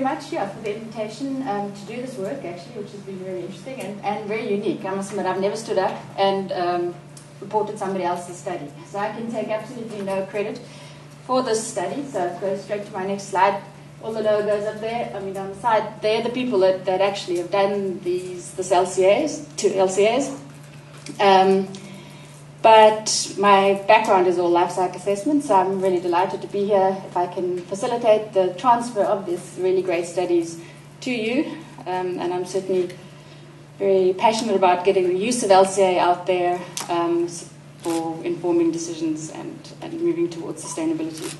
much for the invitation to do this work, actually, which has been very interesting and very unique. I must admit, I've never stood up and reported somebody else's study. So I can take absolutely no credit for this study. So go straight to my next slide. All the logos up there, I mean on the side, they're the people that actually have done this two LCAs. But my background is all life cycle assessment, so I'm really delighted to be here if I can facilitate the transfer of these really great studies to you. And I'm certainly very passionate about getting the use of LCA out there for informing decisions and moving towards sustainability.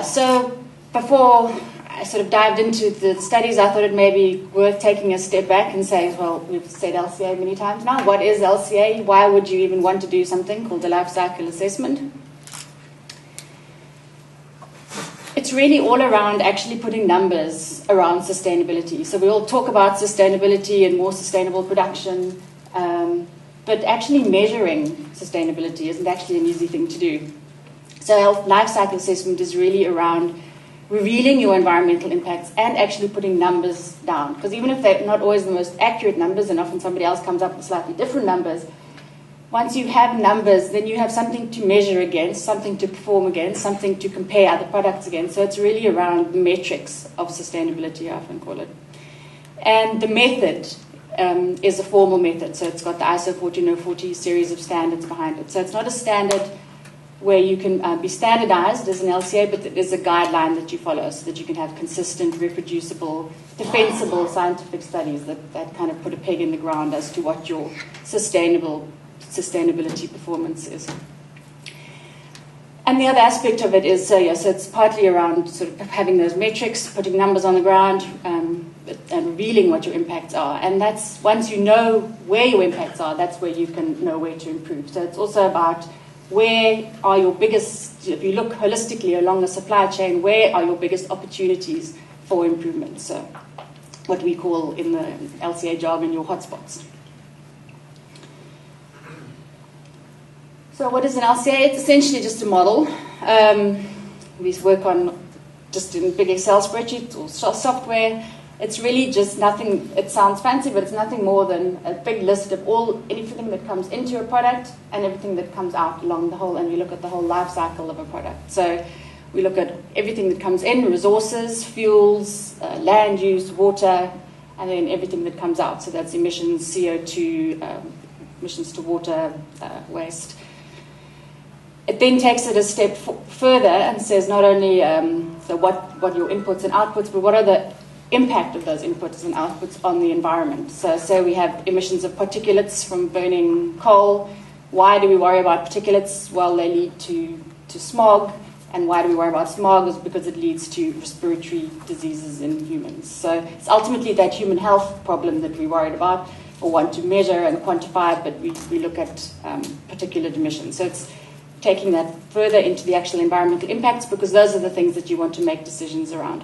So before I sort of dived into the studies, I thought it may be worth taking a step back and saying, well, we've said LCA many times now. What is LCA? Why would you even want to do something called the life cycle assessment? It's really all around actually putting numbers around sustainability. So we all talk about sustainability and more sustainable production, but actually measuring sustainability isn't actually an easy thing to do. So life cycle assessment is really around revealing your environmental impacts and actually putting numbers down. Because even if they're not always the most accurate numbers, and often somebody else comes up with slightly different numbers, once you have numbers, then you have something to measure against, something to perform against, something to compare other products against. So it's really around the metrics of sustainability, I often call it. And the method is a formal method. So it's got the ISO 14040 series of standards behind it. So it's not a standard where you can be standardized as an LCA, but there's a guideline that you follow so that you can have consistent, reproducible, defensible scientific studies that kind of put a peg in the ground as to what your sustainability performance is. And the other aspect of it is, so it's partly around sort of having those metrics, putting numbers on the ground, and revealing what your impacts are. And that's, once you know where your impacts are, that's where you can know where to improve. So it's also about where are your biggest, if you look holistically along the supply chain, where are your biggest opportunities for improvement? So what we call in the LCA jargon, your hotspots. So what is an LCA? It's essentially just a model. We work on just in big Excel spreadsheets or software. It's really just nothing, it sounds fancy, but it's nothing more than a big list of anything that comes into a product and everything that comes out along the whole, and we look at the whole life cycle of a product. So we look at everything that comes in, resources, fuels, land use, water, and then everything that comes out. So that's emissions, CO2, emissions to water, waste. It then takes it a step further and says not only so what your inputs and outputs, but what are the impact of those inputs and outputs on the environment. So we have emissions of particulates from burning coal. Why do we worry about particulates? Well, they lead to smog. And why do we worry about smog? Is because it leads to respiratory diseases in humans. So it's ultimately that human health problem that we're worried about or want to measure and quantify, but we look at particulate emissions. So it's taking that further into the actual environmental impacts, because those are the things that you want to make decisions around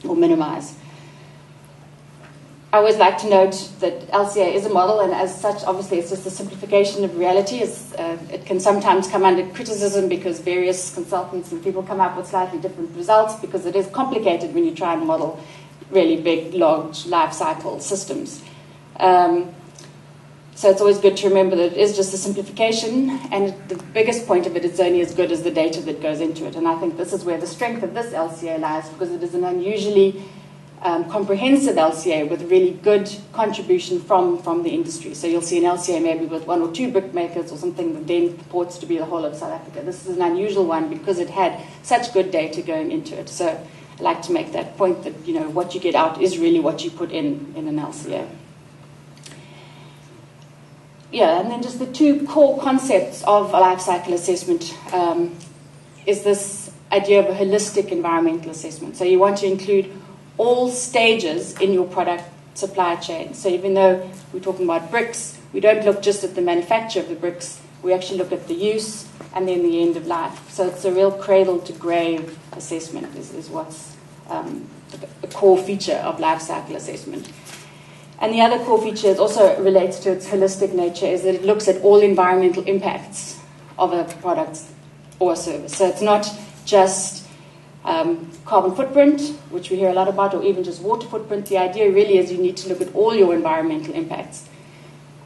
or minimize. I always like to note that LCA is a model, and as such, obviously, it's just a simplification of reality. It can sometimes come under criticism because various consultants and people come up with slightly different results, because it is complicated when you try and model really big, large life cycle systems. So it's always good to remember that it is just a simplification, and the biggest point of it is only as good as the data that goes into it. And I think this is where the strength of this LCA lies, because it is an unusually comprehensive LCA with really good contribution from the industry. So you'll see an LCA maybe with one or two brick makers or something that then purports to be the whole of South Africa. This is an unusual one because it had such good data going into it. So I like to make that point that, what you get out is really what you put in an LCA. Yeah, and then just the two core concepts of a life cycle assessment is this idea of a holistic environmental assessment. So you want to include all stages in your product supply chain. So even though we're talking about bricks, we don't look just at the manufacture of the bricks, we actually look at the use and then the end of life. So it's a real cradle to grave assessment is what's the core feature of life cycle assessment. And the other core feature also relates to its holistic nature, is that it looks at all environmental impacts of a product or a service. So it's not just carbon footprint, which we hear a lot about, or even just water footprint. The idea really is you need to look at all your environmental impacts.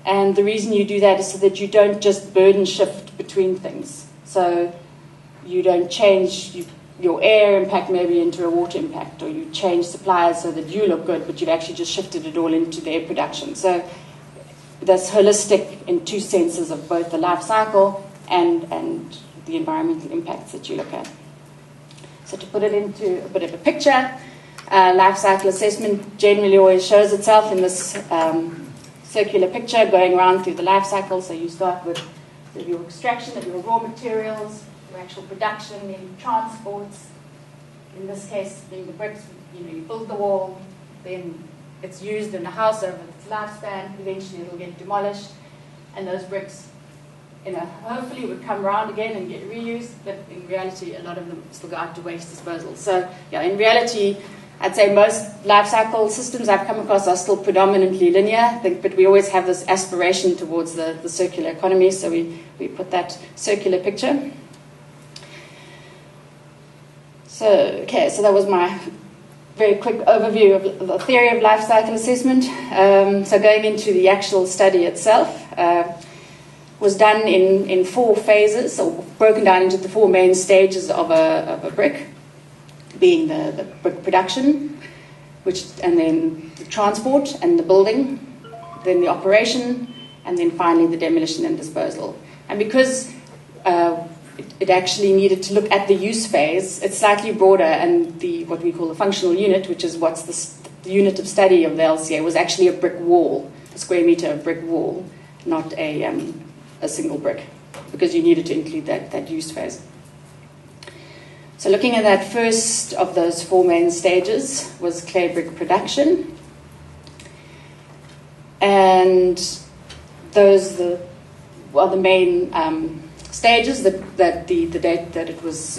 And the reason you do that is so that you don't just burden shift between things. So you don't change your air impact maybe into a water impact, or you change suppliers so that you look good, but you've actually just shifted it all into their production. So that's holistic in two senses of both the life cycle and the environmental impacts that you look at. So to put it into a bit of a picture, life cycle assessment generally always shows itself in this circular picture going around through the life cycle. So you start with your extraction of your raw materials, your actual production, then transports. In this case, being the bricks, you build the wall, then it's used in the house over its lifespan. Eventually, it'll get demolished, and those bricks, hopefully would come around again and get reused. But in reality, a lot of them still go out to waste disposal. So, yeah, in reality, I'd say most life cycle systems I've come across are still predominantly linear, but we always have this aspiration towards the circular economy, so we put that circular picture. So that was my very quick overview of the theory of life cycle assessment. So going into the actual study itself, was done in 4 phases, or broken down into the 4 main stages of a brick, being the brick production, and then the transport and the building, then the operation, and then finally the demolition and disposal. And because it actually needed to look at the use phase, it's slightly broader, and what we call the functional unit, which is what's the unit of study of the LCA, was actually a brick wall, a square meter of brick wall, not a single brick, because you needed to include that use phase. So looking at that first of those 4 main stages was clay brick production. And those are the main stages that the date that it was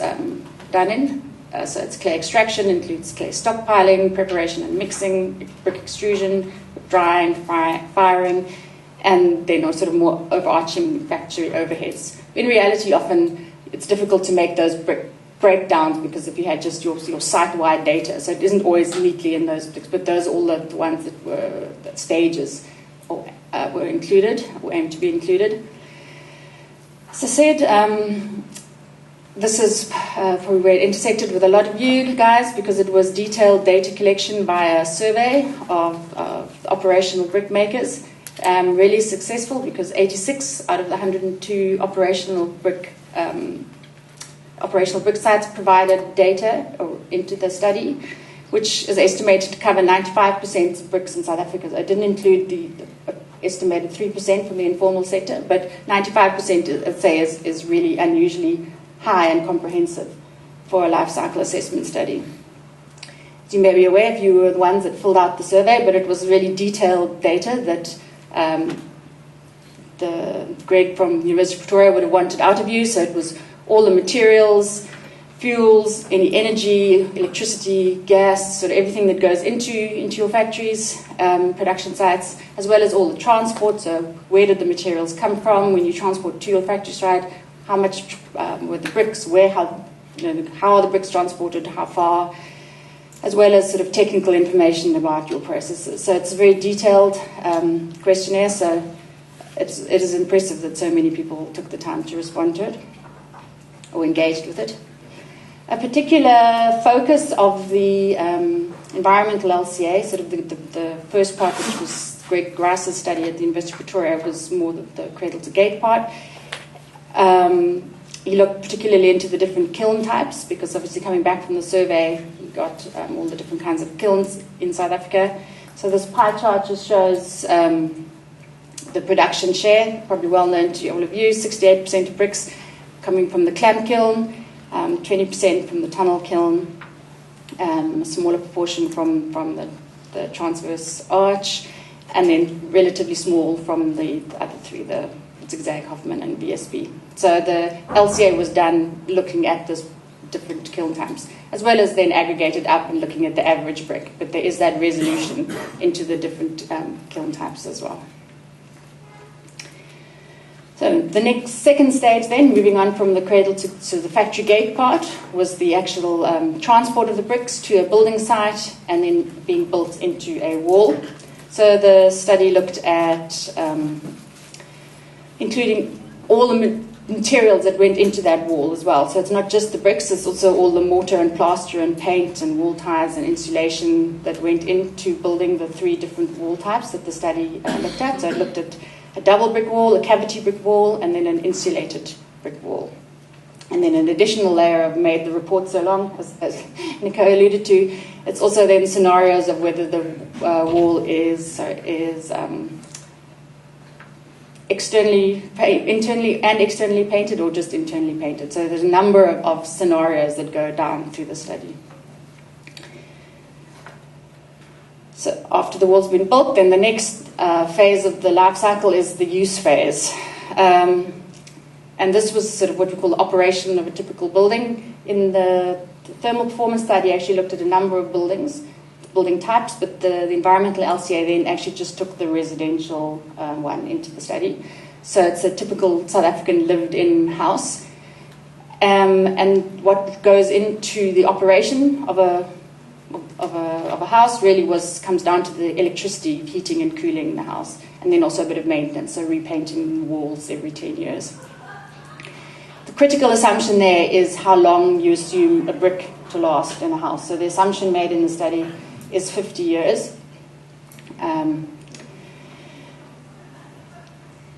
done in. So it's clay extraction, includes clay stockpiling, preparation and mixing, brick extrusion, drying, firing, and then sort of more overarching factory overheads. In reality, often it's difficult to make those breakdowns, because if you had just your site-wide data, so it isn't always neatly in those, but those are all the ones that were the stages were included, or aimed to be included. As I said, this is probably where it intersected with a lot of you guys, because it was detailed data collection via survey of operational brick makers. Really successful, because 86 out of the 102 operational brick sites provided data into the study, which is estimated to cover 95% of bricks in South Africa. I didn't include the estimated 3% from the informal sector, but 95%, I'd say, is really unusually high and comprehensive for a life cycle assessment study. As you may be aware, if you were the ones that filled out the survey, but it was really detailed data that Greg from University of Pretoria would have wanted out of you. So it was all the materials, fuels, any energy, electricity, gas, sort of everything that goes into your factories, production sites, as well as all the transport. So where did the materials come from when you transport to your factory site? How much were the bricks? How are the bricks transported? How far? As well as sort of technical information about your processes. So it's a very detailed questionnaire. So it is impressive that so many people took the time to respond to it or engaged with it. A particular focus of the environmental LCA, sort of the first part, which was Greg Grice's study at the University of Pretoria, was more the cradle to gate part. He looked particularly into the different kiln types, because obviously coming back from the survey, he got all the different kinds of kilns in South Africa. So this pie chart just shows the production share, probably well known to all of you. 68% of bricks coming from the clamp kiln, 20% from the tunnel kiln, a smaller proportion from the transverse arch, and then relatively small from the other 3, the zigzag, Hoffman, and VSB. So the LCA was done looking at this different kiln types, as well as then aggregated up and looking at the average brick. But there is that resolution into the different kiln types as well. So So the second stage then, moving on from the cradle to the factory gate part, was the actual transport of the bricks to a building site and then being built into a wall. So the study looked at including all the materials that went into that wall as well. So it's not just the bricks, it's also all the mortar and plaster and paint and wall ties and insulation that went into building the 3 different wall types that the study looked at. So it looked at a double brick wall, a cavity brick wall, and then an insulated brick wall. And then an additional layer made the report so long, as Nico alluded to. It's also then scenarios of whether the wall is internally and externally painted or just internally painted. So there's a number of scenarios that go down through the study. So after the wall's been built, then the next phase of the life cycle is the use phase. And this was sort of what we call the operation of a typical building. In the thermal performance study, actually looked at a number of building types, but the environmental LCA then actually just took the residential one into the study. So it's a typical South African lived-in house. And what goes into the operation of a house really comes down to the electricity, heating and cooling the house, and then also a bit of maintenance, so repainting walls every 10 years. The critical assumption there is how long you assume a brick to last in a house. So the assumption made in the study is 50 years.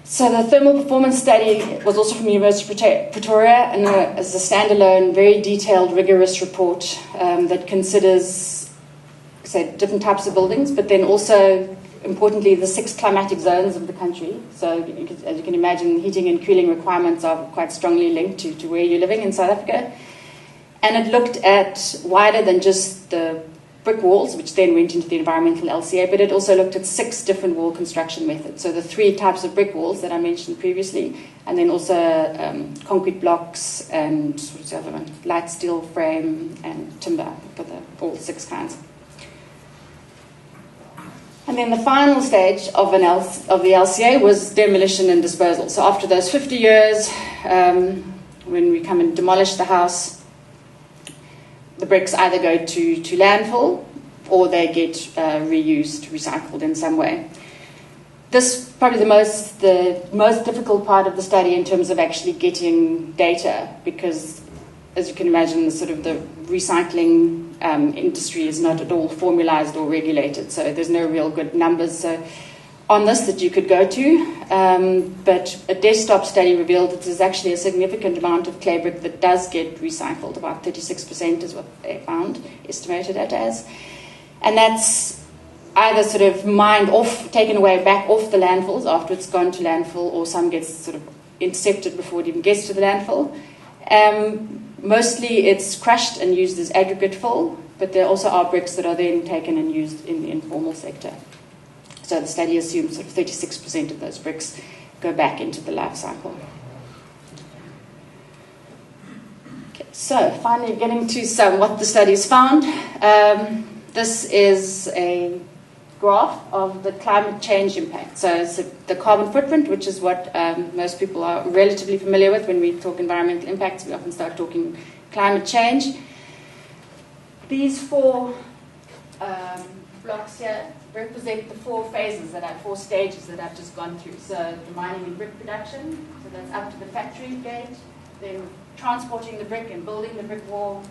So the thermal performance study was also from University of Pretoria, and is a standalone, very detailed, rigorous report that considers, say, different types of buildings, but then also, importantly, the 6 climatic zones of the country. So as you can imagine, heating and cooling requirements are quite strongly linked to where you're living in South Africa. And it looked at wider than just the brick walls, which then went into the environmental LCA, but it also looked at 6 different wall construction methods. So the 3 types of brick walls that I mentioned previously, and then also concrete blocks and what's the other one? Light steel frame and timber for all 6 kinds. And then the final stage of the LCA was demolition and disposal. So after those 50 years, when we come and demolish the house, the bricks either go to landfill or they get reused, recycled in some way. This is probably the most difficult part of the study in terms of actually getting data, because, as you can imagine, the recycling industry is not at all formalized or regulated, so there's no real good numbers on this that you could go to. But a desktop study revealed that there's actually a significant amount of clay brick that does get recycled. About 36% is what they found, estimated at as. And that's either mined off, taken away back off the landfills after it's gone to landfill, or some gets intercepted before it even gets to the landfill. Mostly it's crushed and used as aggregate fill, but there also are bricks that are then taken and used in the informal sector. So the study assumes 36% of those bricks go back into the life cycle. Okay, so finally getting to what the study's found. This is a graph of the climate change impact. So it's the carbon footprint, which is what most people are relatively familiar with when we talk environmental impacts. We often start talking climate change. These 4 blocks here represent the 4 stages that I've just gone through. So the mining and brick production, so that's up to the factory gate, then transporting the brick and building the brick wall,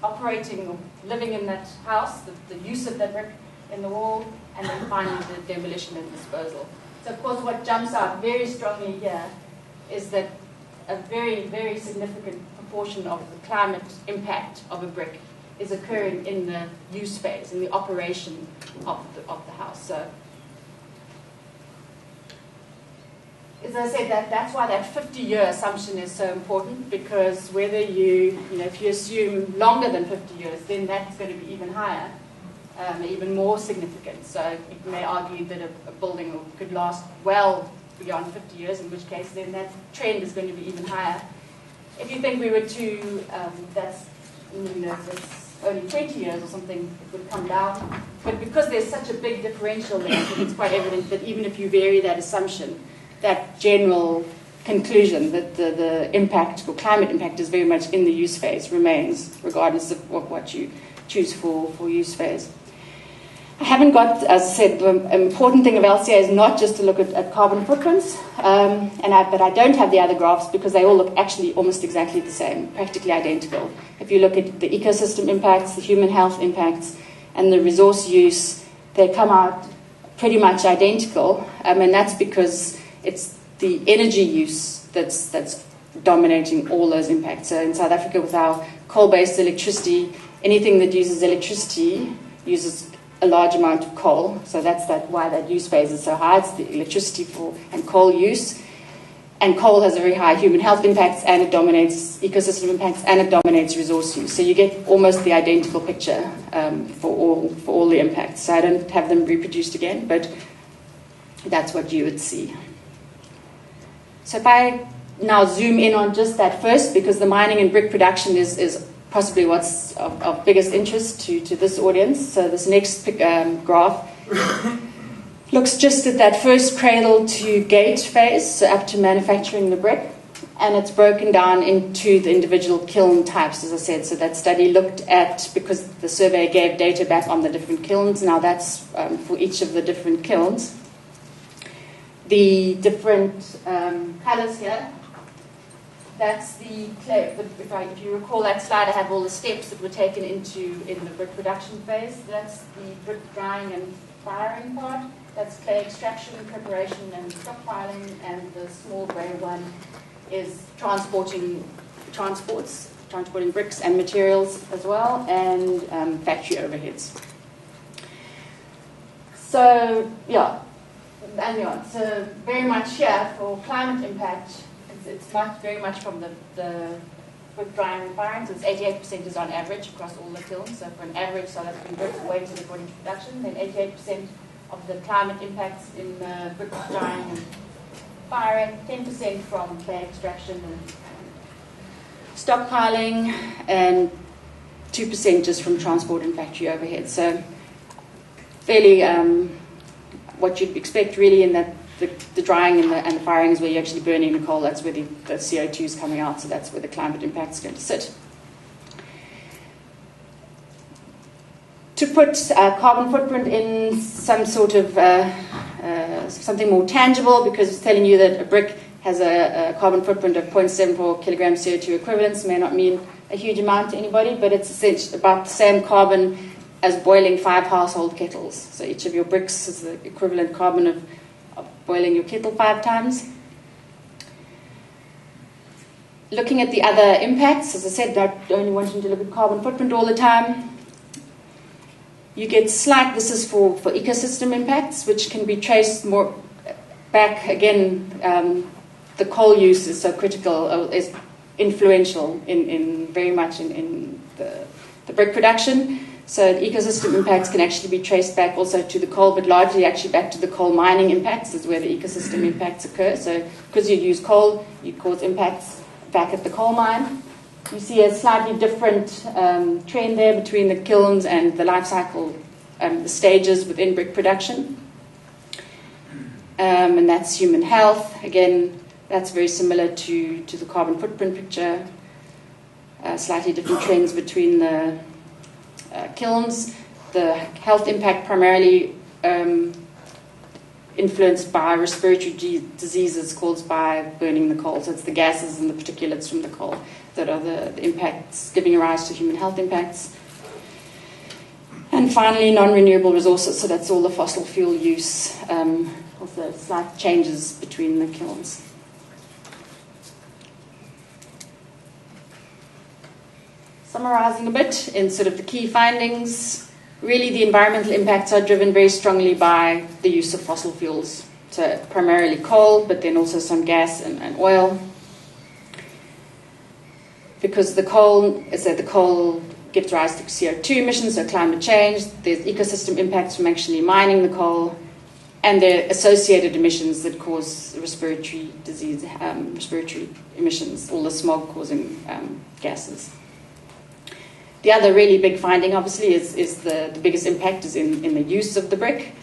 operating or living in that house, the use of that brick in the wall, and then finally the demolition and disposal. So of course what jumps out very strongly here is that a very, very significant proportion of the climate impact of a brick is occurring in the use phase, in the operation of the house. So, as I said, that's why that 50-year assumption is so important, because whether if you assume longer than 50 years, then that's going to be even higher, even more significant. So you may argue that a building could last well beyond 50 years, in which case then that trend is going to be even higher. If you think we were to, that's only 20 years or something, it would come down. But because there's such a big differential there, it's quite evident that even if you vary that assumption, that general conclusion that the impact or climate impact is very much in the use phase, remains, regardless of what you choose for use phase. I haven't got, as I said, the important thing of LCA is not just to look at carbon footprints, but I don't have the other graphs because they all look actually almost exactly the same, practically identical. If you look at the ecosystem impacts, the human health impacts, and the resource use, they come out pretty much identical, and that's because it's the energy use that's dominating all those impacts. So in South Africa, with our coal-based electricity, anything that uses electricity uses a large amount of coal, so that's why that use phase is so high. It's the electricity and coal use, and coal has a very high human health impacts, and it dominates ecosystem impacts, and it dominates resource use. So you get almost the identical picture for all the impacts. So I don't have them reproduced again, but that's what you would see. So if I now zoom in on just that first, because the mining and brick production is possibly what's of biggest interest to this audience. So this next graph looks just at that first cradle to gate phase, so up to manufacturing the brick, and it's broken down into the individual kiln types, as I said. So that study looked at, because the survey gave data back on the different kilns, now that's for each of the different kilns. The different colours here, that's the clay. If you recall that slide, I have all the steps that were taken in the brick production phase. That's the brick drying and firing part. That's clay extraction, preparation, and stockpiling. And the small grey one is transporting bricks and materials as well, and factory overheads. So so very much here for climate impact. It's not very much from the brick drying and firing, so it's 88% is on average across all the kilns. So for an average South African brick weighted according to production, then 88% of the climate impacts in the brick drying and firing, 10% from clay extraction and stockpiling, and 2% just from transport and factory overhead. So fairly what you'd expect really in that the drying and the firing is where you're actually burning the coal. That's where the CO2 is coming out, so that's where the climate impact is going to sit. To put carbon footprint in some sort of something more tangible, because it's telling you that a brick has a carbon footprint of 0.74 kilograms CO2 equivalents, may not mean a huge amount to anybody, but it's essentially about the same carbon as boiling 5 household kettles. So each of your bricks is the equivalent carbon of boiling your kettle 5 times. Looking at the other impacts, as I said, not only wanting to look at carbon footprint all the time, you get slight, this is for ecosystem impacts, which can be traced more back. Again, the coal use is so critical, is influential in very much in the brick production. So the ecosystem impacts can actually be traced back also to the coal, but largely actually back to the coal mining impacts is where the ecosystem impacts occur. So because you use coal, you cause impacts back at the coal mine. You see a slightly different trend there between the kilns and the life cycle, the stages within brick production. And that's human health. Again, that's very similar to the carbon footprint picture. Slightly different trends between the kilns. The health impact primarily influenced by respiratory diseases caused by burning the coal. So it's the gases and the particulates from the coal that are the impacts giving rise to human health impacts. And finally, non-renewable resources. So that's all the fossil fuel use, also slight changes between the kilns. Summarizing a bit in sort of the key findings, really the environmental impacts are driven very strongly by the use of fossil fuels. So primarily coal, but then also some gas and oil. Because the coal gives rise to CO2 emissions, so climate change, there's ecosystem impacts from actually mining the coal, and there are associated emissions that cause respiratory disease, respiratory emissions, all the smog causing gases. The other really big finding, obviously, is the biggest impact is in the use of the brick,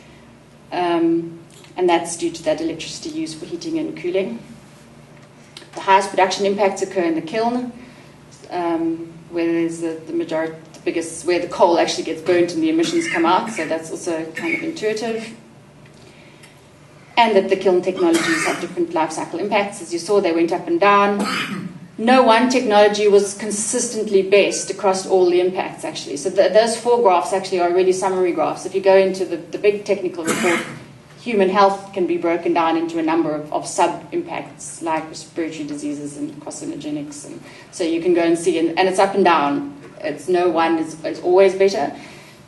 and that's due to that electricity used for heating and cooling. The highest production impacts occur in the kiln, where there's the majority, the biggest, where the coal actually gets burnt and the emissions come out, so that's also kind of intuitive. And that the kiln technologies have different life cycle impacts. As you saw, they went up and down. No one technology was consistently best across all the impacts, actually. So those 4 graphs actually are really summary graphs. If you go into the big technical report, human health can be broken down into a number of sub-impacts, like respiratory diseases and carcinogenics. And so you can go and see, and it's up and down. It's no one is always better,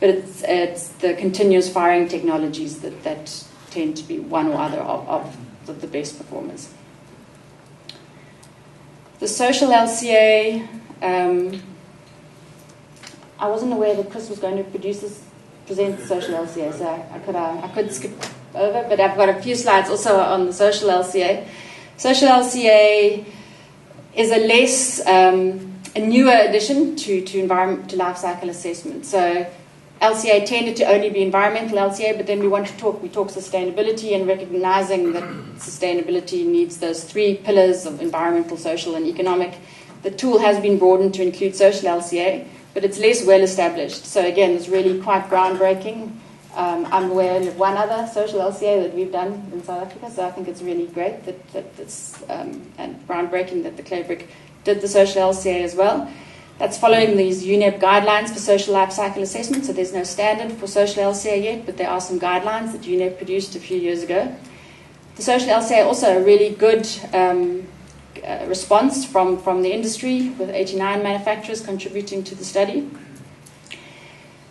but it's the continuous firing technologies that tend to be one or other of the best performers. The social LCA, I wasn't aware that Chris was going to present the social LCA, so I could skip over, but I've got a few slides also on the social LCA. Social LCA is a newer addition to life cycle assessment. So LCA tended to only be environmental LCA, but then we talk sustainability, and recognizing that sustainability needs those 3 pillars of environmental, social, and economic. The tool has been broadened to include social LCA, but it's less well established. So again, it's really quite groundbreaking. I'm aware of one other social LCA that we've done in South Africa, so I think it's really great that it's and groundbreaking that the Clay Brick did the social LCA as well. That's following these UNEP guidelines for social life cycle assessment, so there's no standard for social LCA yet, but there are some guidelines that UNEP produced a few years ago. The social LCA also a really good response from the industry, with 89 manufacturers contributing to the study.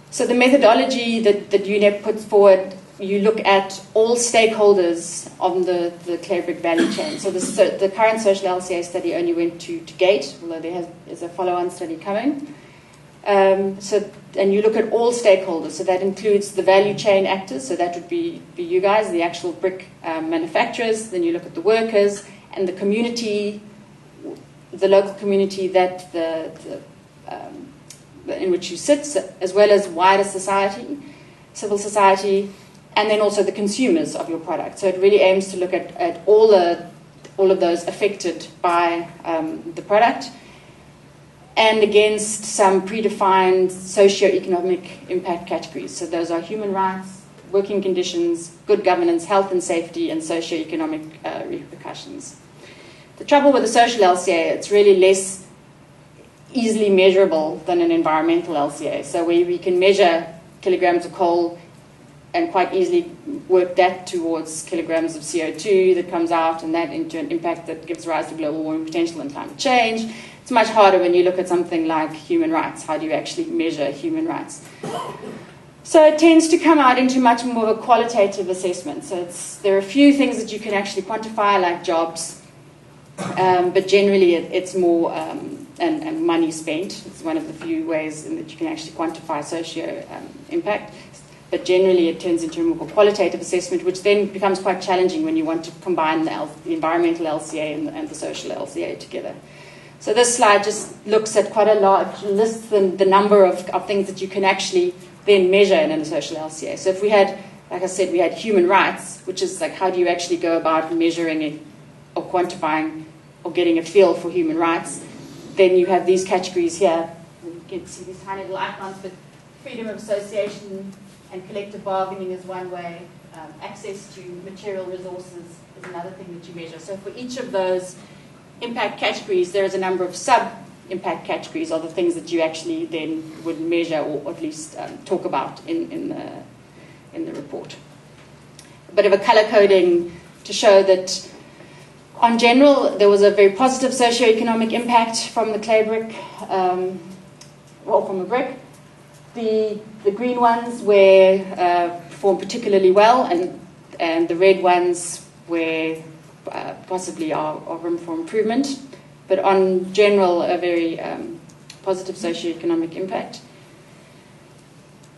So the methodology that UNEP puts forward, you look at all stakeholders on the Clay Brick value chain. So the current social LCA study only went to Gate, although there is a follow-on study coming. And you look at all stakeholders, so that includes the value chain actors, so that would be you guys, the actual brick manufacturers. Then you look at the workers and the community, the local community that in which you sit, as well as wider society, civil society, and then also the consumers of your product. So it really aims to look at all of those affected by the product, and against some predefined socio-economic impact categories. So those are human rights, working conditions, good governance, health and safety, and socio-economic repercussions. The trouble with the social LCA, it's really less easily measurable than an environmental LCA. So we can measure kilograms of coal and quite easily work that towards kilograms of CO2 that comes out, and that into an impact that gives rise to global warming potential and climate change. It's much harder when you look at something like human rights. How do you actually measure human rights? So it tends to come out into much more of a qualitative assessment. So there are a few things that you can actually quantify, like jobs, but generally it's more and money spent. It's one of the few ways in that you can actually quantify socio impact. But generally it turns into a more qualitative assessment, which then becomes quite challenging when you want to combine the environmental LCA and the social LCA together. So this slide just looks at quite a large list, the number of things that you can actually then measure in a social LCA. So if we had, like I said, we had human rights, which is like how do you actually go about measuring it or quantifying or getting a feel for human rights, then you have these categories here. You can see these tiny little icons, but freedom of association and collective bargaining is one way. Access to material resources is another thing that you measure. So for each of those impact categories, there is a number of sub-impact categories, or the things that you actually then would measure or at least talk about in the report. A bit of a color coding to show that, on general, there was a very positive socio-economic impact from the clay brick, from the brick. The green ones performed particularly well, and the red ones were possibly are room for improvement, but on general, a very positive socio-economic impact.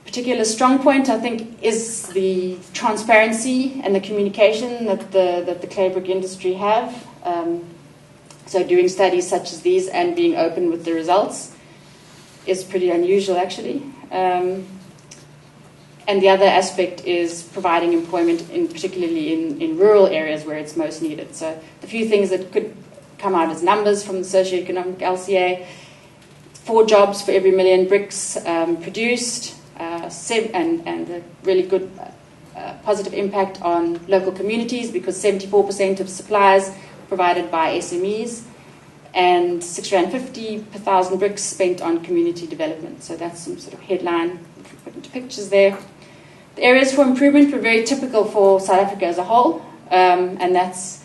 Particular strong point, I think, is the transparency and the communication that the clay brick industry have. So doing studies such as these and being open with the results is pretty unusual, actually. And the other aspect is providing employment, particularly in rural areas where it's most needed. So the few things that could come out as numbers from the socioeconomic LCA. 4 jobs for every million bricks produced, and a really good positive impact on local communities, because 74% of supplies provided by SMEs, and R6.50 per 1,000 bricks spent on community development. So that's some sort of headline, which we put into pictures there. The areas for improvement were very typical for South Africa as a whole, and that's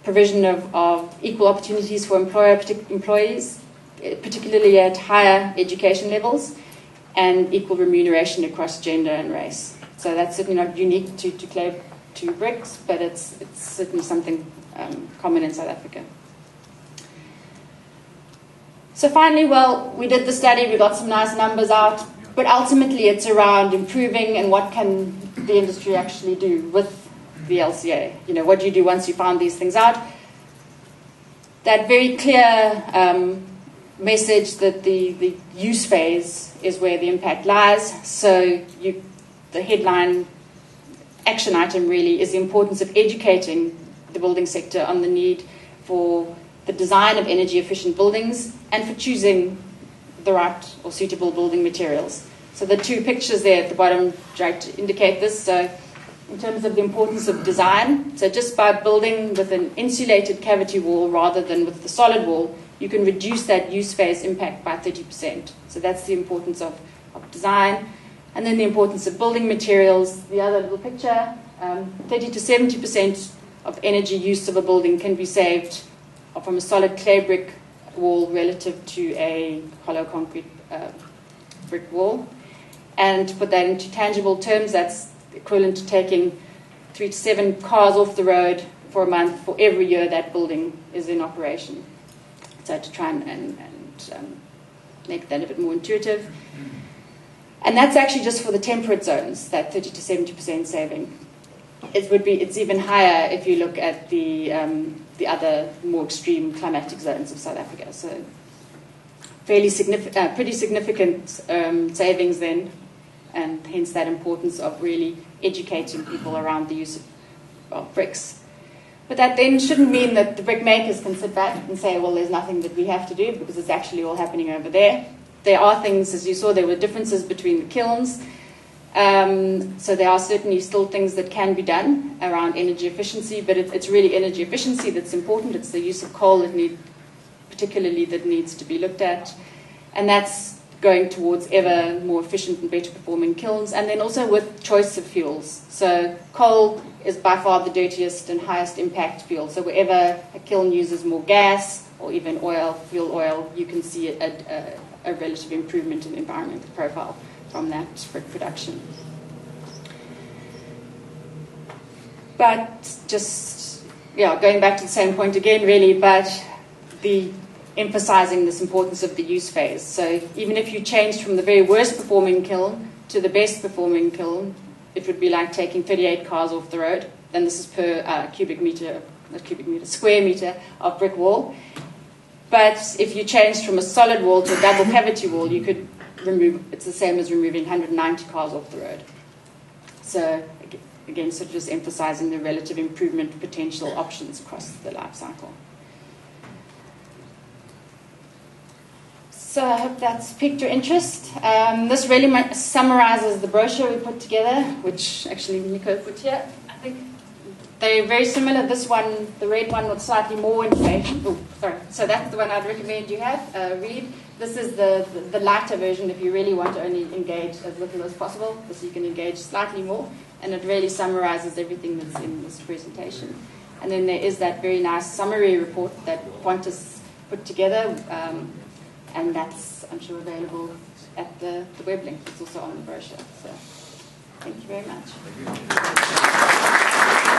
provision of equal opportunities for employees, particularly at higher education levels, and equal remuneration across gender and race. So that's certainly not unique to Clay Bricks, but it's certainly something common in South Africa. So finally, well, we did the study, we got some nice numbers out, but ultimately it's around improving and what can the industry actually do with the LCA. You know, what do you do once you found these things out? That very clear message that the use phase is where the impact lies. So the headline action item really is the importance of educating the building sector on the need for the design of energy efficient buildings and for choosing the right or suitable building materials. So the 2 pictures there at the bottom try to indicate this. So in terms of the importance of design, so just by building with an insulated cavity wall rather than with the solid wall, you can reduce that use phase impact by 30%. So that's the importance of design. And then the importance of building materials. The other little picture, 30 to 70% of energy use of a building can be saved from a solid clay brick wall relative to a hollow concrete brick wall. And to put that into tangible terms, that's equivalent to taking 3 to 7 cars off the road for a month for every year that building is in operation. So to try and make that a bit more intuitive. And that's actually just for the temperate zones, that 30 to 70% saving. It's even higher if you look at the other more extreme climatic zones of South Africa. So pretty significant savings then, and hence that importance of really educating people around the use of bricks. But that then shouldn't mean that the brick makers can sit back and say, well, there's nothing that we have to do, because it's actually all happening over there. There are things, as you saw, there were differences between the kilns. So there are certainly still things that can be done around energy efficiency, but it's really energy efficiency that's important. It's the use of coal that needs to be looked at. And that's going towards ever more efficient and better performing kilns. And then also with choice of fuels. So coal is by far the dirtiest and highest impact fuel. So wherever a kiln uses more gas or even fuel oil, you can see a relative improvement in the environmental profile from that brick production. But just, going back to the same point again, really, but emphasizing this importance of the use phase. So even if you changed from the very worst performing kiln to the best performing kiln, it would be like taking 38 cars off the road. Then this is per square meter of brick wall. But if you changed from a solid wall to a double cavity wall, you could it's the same as removing 190 cars off the road. So again, so just emphasizing the relative improvement potential options across the life cycle. So I hope that's piqued your interest. This really summarizes the brochure we put together, which actually Nico put here. I think they're very similar. This one, the red one, with slightly more information. Oh, sorry. So that's the one I'd recommend you read. This is the lighter version if you really want to only engage as little as possible. This you can engage slightly more, and it really summarizes everything that's in this presentation. And then there is that very nice summary report that Qantas put together, and that's, I'm sure, available at the web link. It's also on the brochure. So thank you very much. Thank you.